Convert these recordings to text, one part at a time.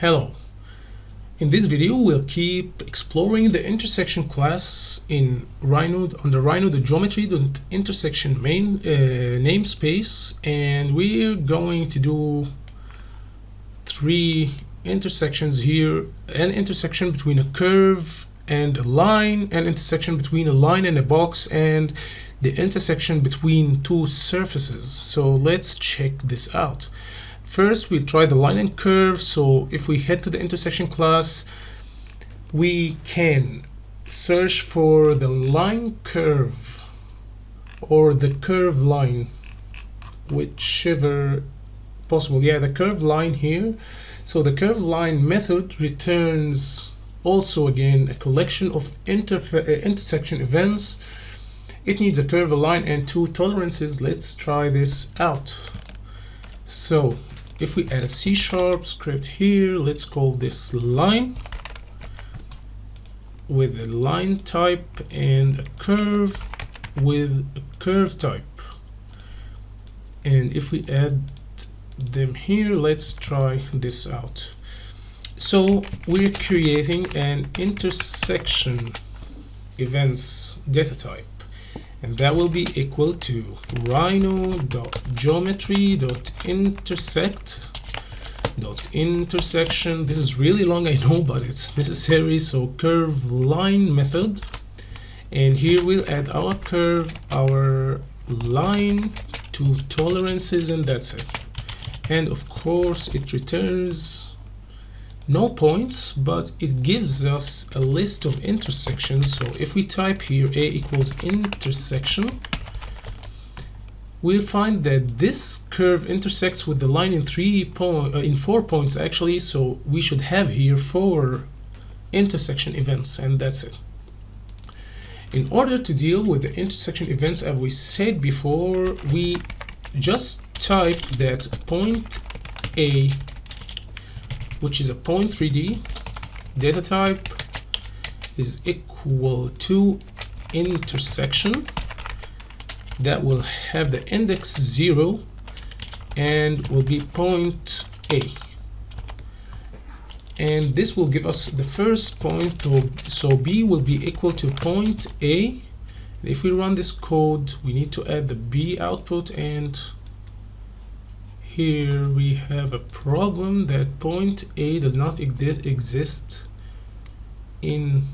Hello. In this video, we'll keep exploring the intersection class in Rhino on the Geometry.intersection main namespace, and we're going to do three intersections here: an intersection between a curve and a line, an intersection between a line and a box, and the intersection between two surfaces. So let's check this out. First, we'll try the line and curve. So if we head to the intersection class, we can search for the line curve or the curve line, whichever possible. Yeah, the curve line here. So the curve line method returns also again a collection of intersection events. It needs a curve, a line, and two tolerances. Let's try this out. So if we add a C# script here, let's call this line with a line type and a curve with a curve type. And if we add them here, let's try this out. So we're creating an intersection events data type, and that will be equal to rhino.geometry.intersection. This is really long, I know, but it's necessary. So curve line method, and here we'll add our curve, our line, two tolerances, and that's it. And of course it returns no points, but it gives us a list of intersections. So if we type here a equals intersection, we'll find that this curve intersects with the line in 4 points actually. So we should have here 4 intersection events, and that's it. In order to deal with the intersection events, as we said before, we just type that point A, which is a point 3D data type, is equal to intersection. That will have the index 0 and will be point A. And this will give us the first point, so B will be equal to point A. And if we run this code, we need to add the B output, and here we have a problem that point A does not exist in,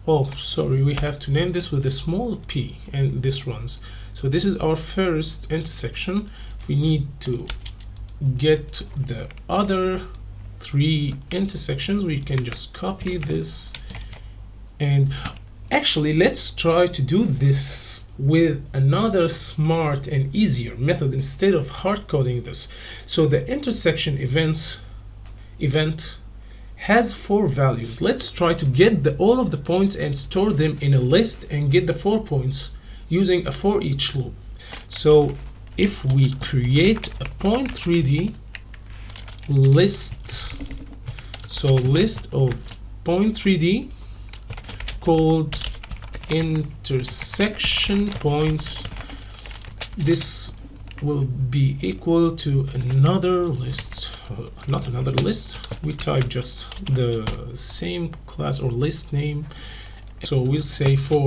oh sorry, we have to name this with a small p, and this runs. So this is our first intersection. If we need to get the other 3 intersections, we can just copy this. And actually, let's try to do this with another smart and easier method instead of hard coding this. So the intersection event has 4 values. Let's try to get all of the points and store them in a list and get the 4 points using a for each loop. So if we create a point 3D list, so list of point 3D called intersection points, this will be equal to another list, not another list, we type just the same class or list name. So we'll say for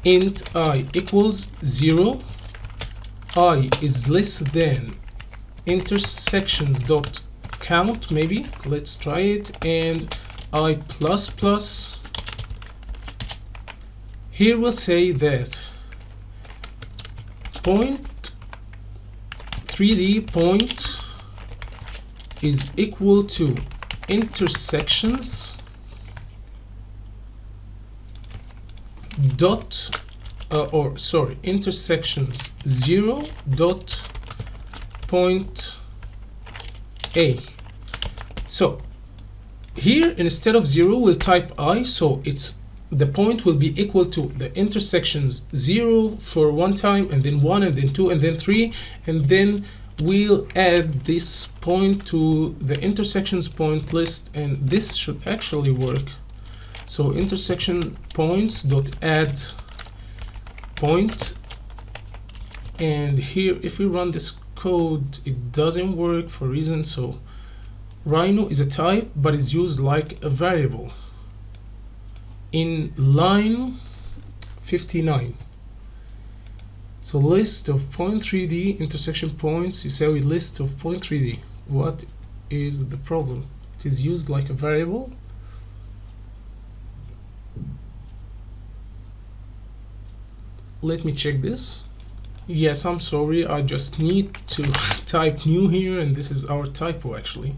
int I equals 0, I is less than intersections dot count, maybe let's try it, and I plus plus. Here we'll say that point 3D point is equal to intersections dot intersections 0 dot point A. So here instead of 0 we'll type I, so the point will be equal to the intersections 0 for one time, and then 1, and then 2, and then 3, and then we'll add this point to the intersections point list, and this should actually work. So intersection points dot add point, and here if we run this code it doesn't work for a reason. So Rhino is a type, but is used like a variable. In line 59, so list of point3D intersection points, you say we list of point3D. What is the problem? It is used like a variable. Let me check this. Yes, I'm sorry, I just need to type new here, and this is our typo actually.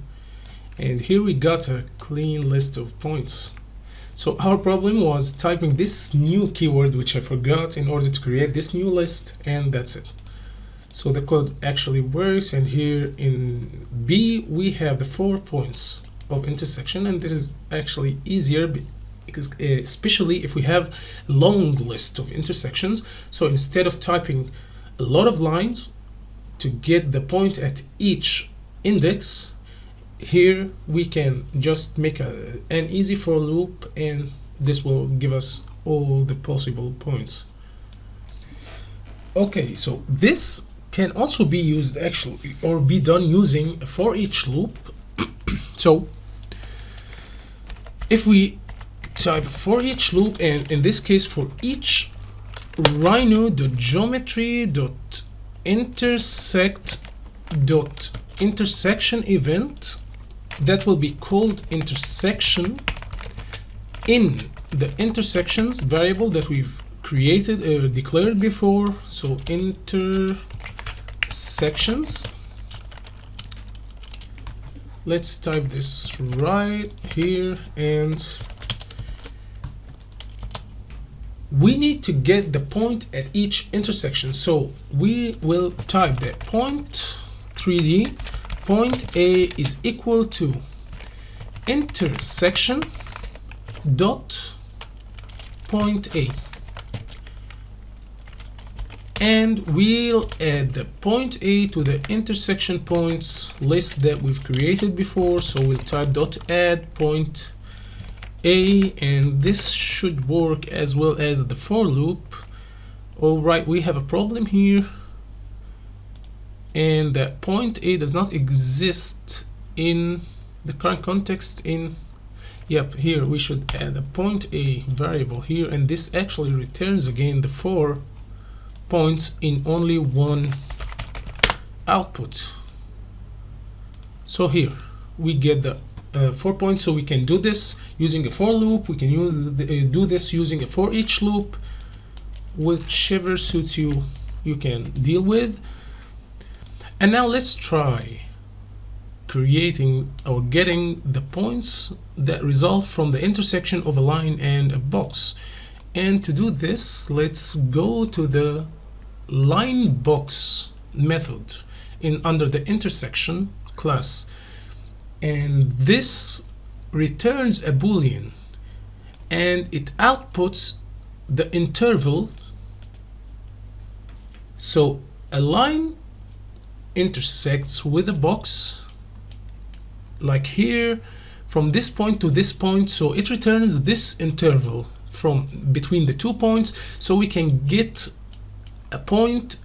And here we got a clean list of points. So our problem was typing this new keyword, which I forgot, in order to create this new list, and that's it. So the code actually works, and here in B we have the 4 points of intersection, and this is actually easier because, especially if we have a long list of intersections. So instead of typing a lot of lines to get the point at each index, here we can just make an easy for loop, and this will give us all the possible points. Okay, so this can also be used actually, or be done using a for each loop. So if we type for each loop, and in this case for each rhino.geometry.intersect.intersection event, that will be called intersection in the intersections variable that we've created declared before. So intersections, let's type this right here, and we need to get the point at each intersection. So we will type that point 3D point A is equal to intersection dot point A, and we'll add the point A to the intersection points list that we've created before. So we'll type dot add point A, and this should work as well as the for loop. All right, we have a problem here, and that point A does not exist in the current context. Here we should add a point A variable here, and this actually returns again the 4 points in only one output. So here we get the 4 points. So we can do this using a for loop, we can do this using a for each loop, whichever suits you, you can deal with. And now let's try creating or getting the points that result from the intersection of a line and a box. And to do this, let's go to the line box method under the intersection class, and this returns a boolean, and it outputs the interval. So a line intersects with a box like here from this point to this point, so it returns this interval from between the 2 points, so we can get a point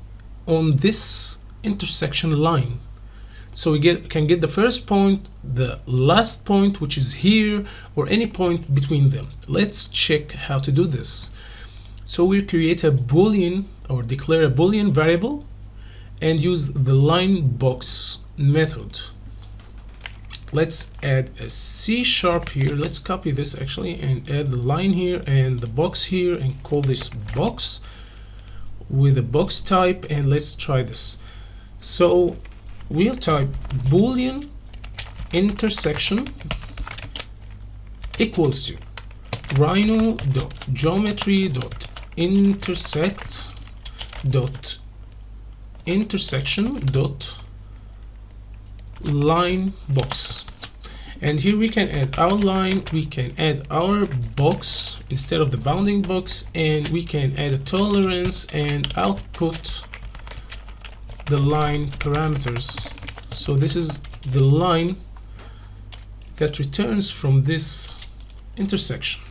on this intersection line. So we can get the first point, the last point, which is here, or any point between them. Let's check how to do this. So we create a boolean or declare a boolean variable and use the line box method. Let's add a C# here. Let's copy this actually and add the line here and the box here and call this box with a box type, and let's try this. So we'll type boolean intersection equals to rhino.geometry.intersection.line box. And here we can add our line, we can add our box instead of the bounding box, and we can add a tolerance and output the line parameters. So this is the line that returns from this intersection.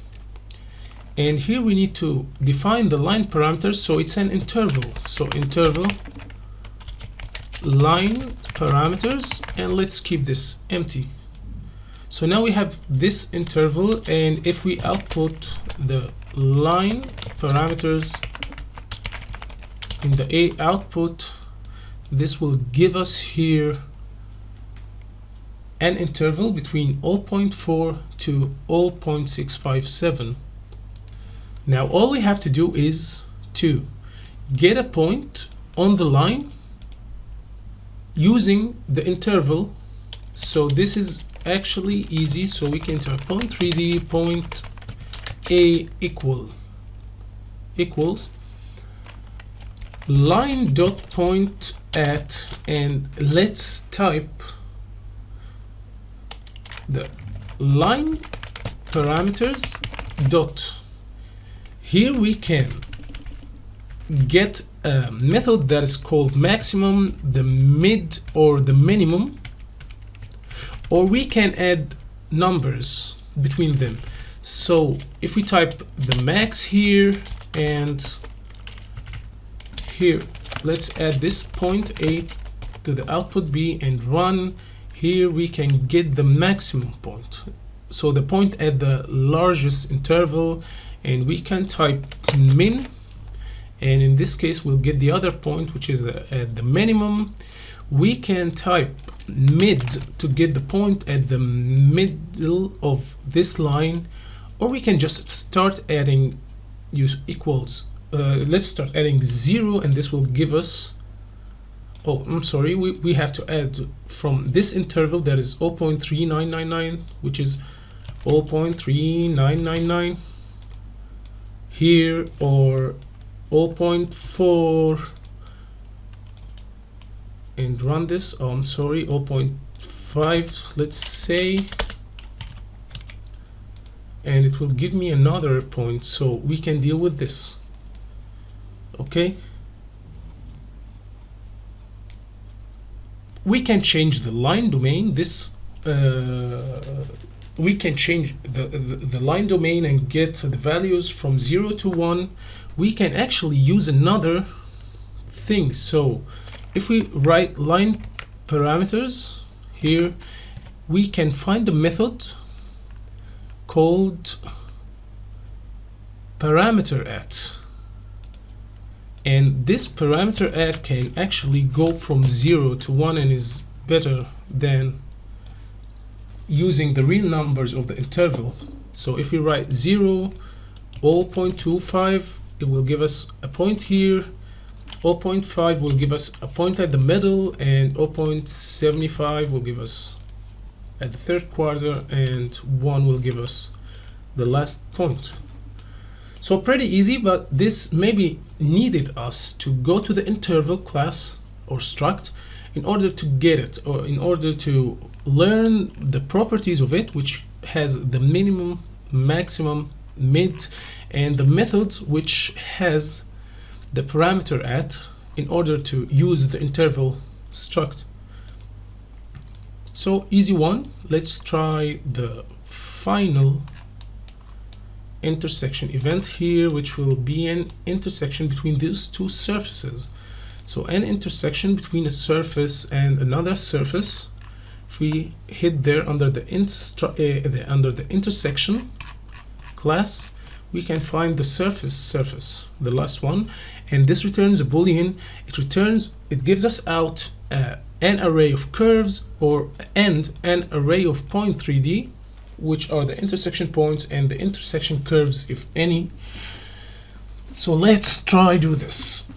And here we need to define the line parameters, so it's an interval. So interval line parameters, and let's keep this empty. So now we have this interval, and if we output the line parameters in the A output, this will give us here an interval between 0.4 to 0.657. Now all we have to do is to get a point on the line using the interval. So this is actually easy, so we can type point 3d point A equals line dot point at, and let's type the line parameters dot. Here we can get a method that is called maximum, the mid, or the minimum, or we can add numbers between them. So if we type the max here and here, let's add this point A to the output B and run. Here we can get the maximum point, so the point at the largest interval, and we can type min, and in this case we'll get the other point, which is at the minimum. We can type mid to get the point at the middle of this line, or we can just start adding equals. Let's start adding 0, and this will give us, oh, I'm sorry, we have to add from this interval that is 0.3999, which is 0.3999 here, or 0.4, and run this. Oh, I'm sorry, 0.5, let's say, and it will give me another point, so we can deal with this. Okay, we can change the line domain. This we can change the line domain and get the values from 0 to 1. We can actually use another thing. So if we write line parameters here, we can find a method called parameter at, and this parameter at can actually go from 0 to 1 and is better than using the real numbers of the interval. So if we write 0, 0.25, it will give us a point here, 0.5 will give us a point at the middle, and 0.75 will give us at the third quarter, and 1 will give us the last point. So pretty easy, but this maybe needed us to go to the interval class or struct in order to get it, or in order to learn the properties of it, which has the minimum, maximum, mid, and the methods which has the parameter at, in order to use the interval struct. So easy one. Let's try the final intersection event here, which will be an intersection between these two surfaces. So an intersection between a surface and another surface. If we hit there under the intersection class, we can find the surface, the last one, and this returns a boolean. It gives us out an array of curves, and an array of point 3D, which are the intersection points and the intersection curves, if any. So let's try do this.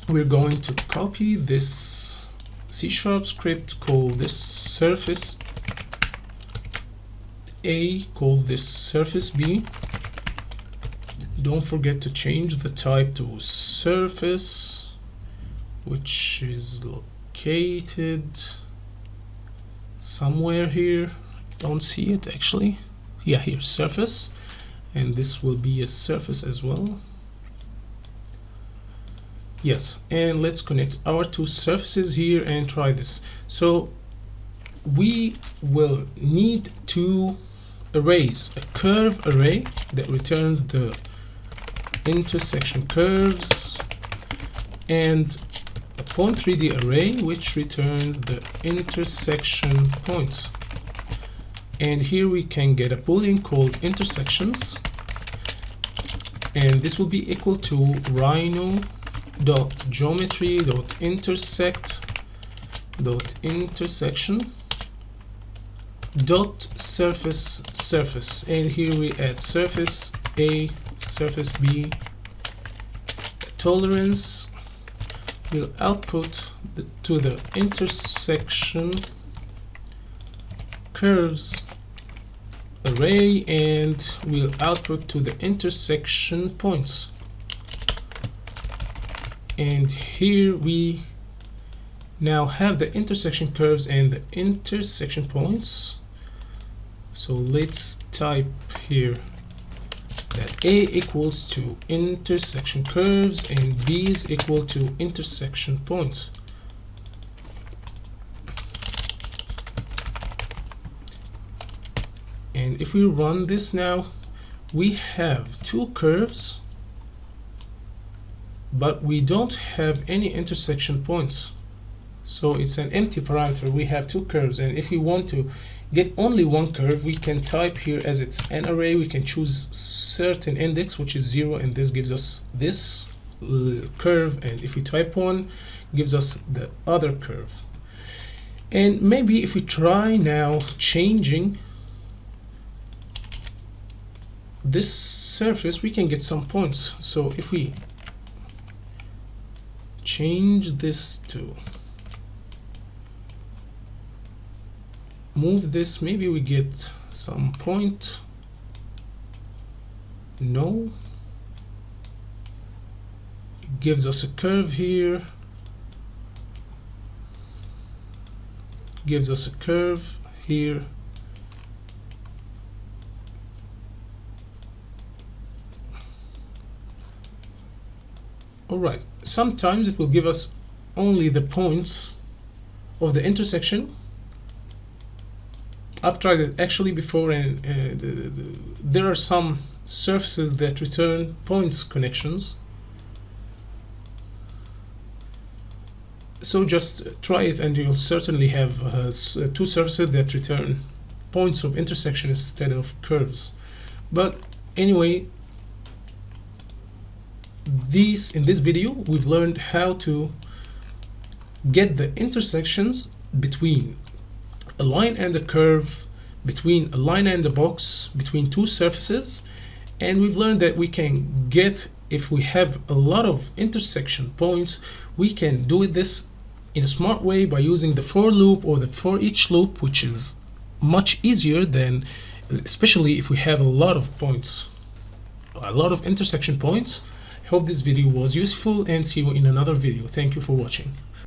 We're going to copy this C# script, call this surface A, call this surface B. Don't forget to change the type to surface, which is located somewhere here. Don't see it actually. Yeah, here, surface, and this will be a surface as well. Yes, and let's connect our two surfaces here and try this. So we will need two arrays, a curve array that returns the intersection curves, and a point 3D array which returns the intersection points. And here we can get a boolean called intersections, and this will be equal to rhino.geometry.intersect.intersection .surface, and here we add surface A, surface B, tolerance will output to the intersection curves array, and will output to the intersection points. And here we now have the intersection curves and the intersection points. So let's type here that A equals to intersection curves and B is equal to intersection points. And if we run this now, we have two curves, but we don't have any intersection points. So it's an empty parameter. We have two curves, and if we want to get only one curve, we can type here, as it's an array, we can choose certain index, which is 0, and this gives us this curve, and if we type 1, gives us the other curve. And maybe if we try now changing this surface, we can get some points. So if we change this to move this, maybe we get some point. No, it gives us a curve here, gives us a curve here. Alright, sometimes it will give us only the points of the intersection. I've tried it actually before, and there are some surfaces that return points connections. So just try it and you'll certainly have two surfaces that return points of intersection instead of curves. But anyway, in this video we've learned how to get the intersections between a line and a curve, between a line and a box, between two surfaces, and we've learned that we can get, if we have a lot of intersection points, we can do this in a smart way by using the for loop or the for each loop, which is much easier than, especially if we have a lot of points, a lot of intersection points. I hope this video was useful, and see you in another video. Thank you for watching.